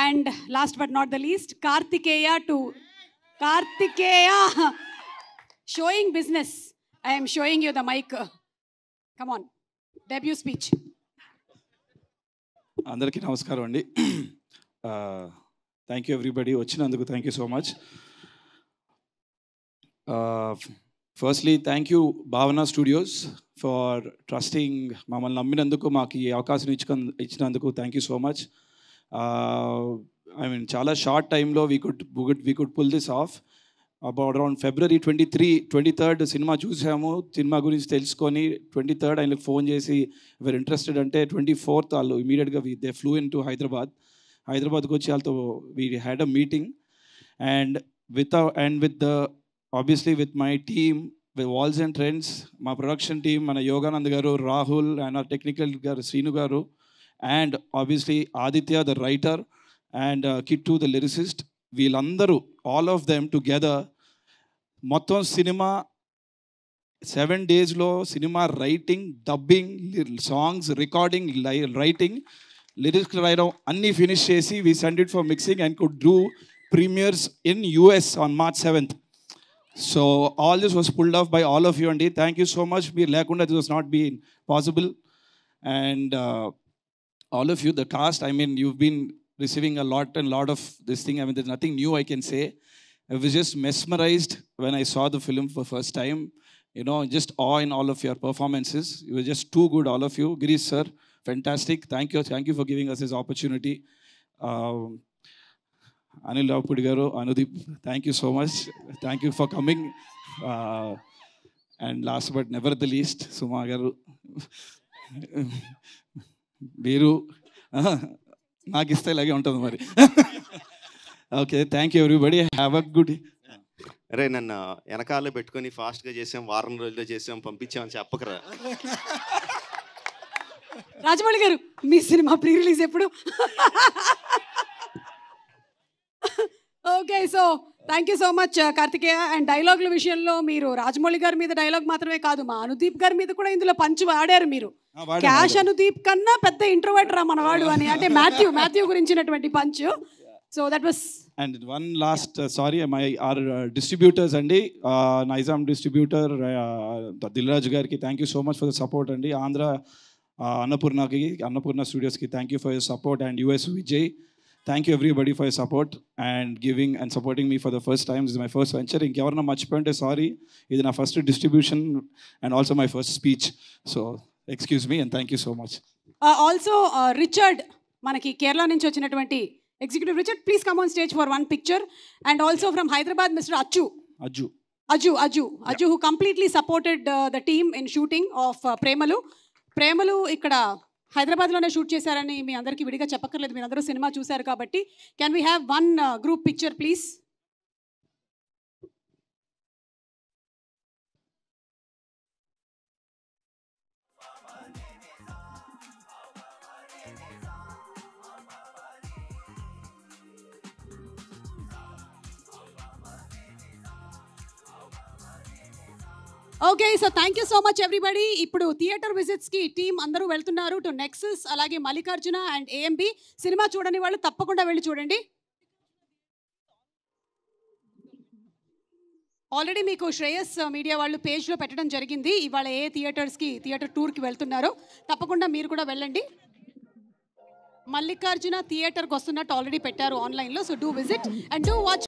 And last but not the least, Kartikeya to Kartikeya showing business. I am showing you the mic. Come on, debut speech. అందరికీ నమస్కారం అండి. Thank you everybody వచ్చినందుకు thank you so much. Firstly thank you Bhavana studios for trusting, మమ్మల్ని నమ్మినందుకు, మాకు ఈ అవకాశం ఇచ్చినందుకు thank you so much. I mean చాలా షార్ట్ టైంలో we could pull this off. Around February 23rd cinema చూసాము. సినిమా గురించి తెలుసుకొని 23rd ఆయనకు ఫోన్ చేసి ఎవరు ఇంట్రెస్టెడ్ అంటే 24th వాళ్ళు ఇమీడియట్గా దే ఫ్లూ ఇన్ టు హైదరాబాద్కి వచ్చి వాళ్ళతో we had a meeting and with the obviously with my team with walls and trends, మా ప్రొడక్షన్ టీమ్, మన యోగానంద్ గారు, రాహుల్ అండ్ our టెక్నికల్ గారు శ్రీను గారు, and obviously Aditya the writer and Kittu the lyricist, వీళ్ళందరూ all of them together మొత్తం cinema 7 daysలో cinema writing, dubbing, songs recording, writing, lyrics రాయడం అన్నీ ఫినిష్ చేసి we send it for mixing and could do premieres in US on March 7th. So all this was pulled off by all of you అండి. Thank you so much. మీరు లేకుండా this was not been possible. And all of you, the cast, I mean, you've been receiving a lot of this thing. I mean, there's nothing new I can say. I was just mesmerized when I saw the film for first time. You know, just awe in all of your performances. You were just too good, all of you. Girish sir, fantastic. Thank you for giving us this opportunity. Anil Ravpudi garu, Anudeep, thank you so much. Thank you for coming. And last but never the least, Suma garu, మీరు నాకు ఇస్తే ఇలాగే ఉంటుంది మరి. Okay, thank you everybody. Have a good. అరే నన్ను వెనకాల పెట్టుకొని ఫాస్ట్గా చేసాం, వారం రోజుల్లో చేసాం, పంపించామని చెప్పకరా. రాజమౌళి గారు, మీ సినిమా ప్రీ రిలీజ్ ఎప్పుడు? Okay, so thank you so much Karthikeya. And డైలాగుల విషయంలో మీరు రాజమౌళి గారి మీద డైలాగ్ మాత్రమే కాదు, మా అనుదీప్ గారి మీద కూడా ఇందులో పంచ్ వాడారు మీరు. క్యాష్ అనుదీప్ కన్నా పెద్ద ఇంట్రోవర్ట్ రా మనవాడు అని, అంటే మాథ్యూ గురించినటువంటి punch. So that was. And one last sorry, our distributors అండి, నైజాం డిస్ట్రిబ్యూటర్ దిల్రాజు గారికి thank you so much for the support అండి. ఆంధ్ర అన్నపూర్ణ స్టూడియోస్కి thank you for your support. And US Vijay, thank you everybody for your support and giving and supporting మీ for the first time. This my first venture. ఇంకెవరన్నా మర్చిపోయింటే sorry, ఇది నా first distribution and also my first speech. So excuse me and thank you so much. Also Richard, మనకి కేరళ నుంచి వచ్చినటువంటి executive Richard, please come on stage for one picture. And also from Hyderabad mister Ajju who completely supported the team in shooting of ప్రేమలు ఇక్కడ హైదరాబాద్లోనే shoot చేశారని మీ అందరికీ విడిగా చెప్పక్కర్లేదు, మీరు అందరూ సినిమా చూశారు కాబట్టి. Can we have one group picture please? Okay, so thank you so much everybody. ఇప్పుడు థియేటర్ విజిట్స్కి టీమ్ అందరూ వెళ్తున్నారు టు నెక్సస్, అలాగే మల్లికార్జున అండ్ AMB. సినిమా చూడని వాళ్ళు తప్పకుండా వెళ్ళి చూడండి. ఆల్రెడీ మీకు శ్రేయస్ మీడియా వాళ్ళు పేజ్లో పెట్టడం జరిగింది ఇవాళ ఏ థియేటర్ టూర్కి వెళ్తున్నారో. తప్పకుండా మీరు కూడా వెళ్ళండి. మల్లికార్జున థియేటర్కి వస్తున్నట్టు ఆల్రెడీ పెట్టారు ఆన్లైన్లో. So do visit and do watch.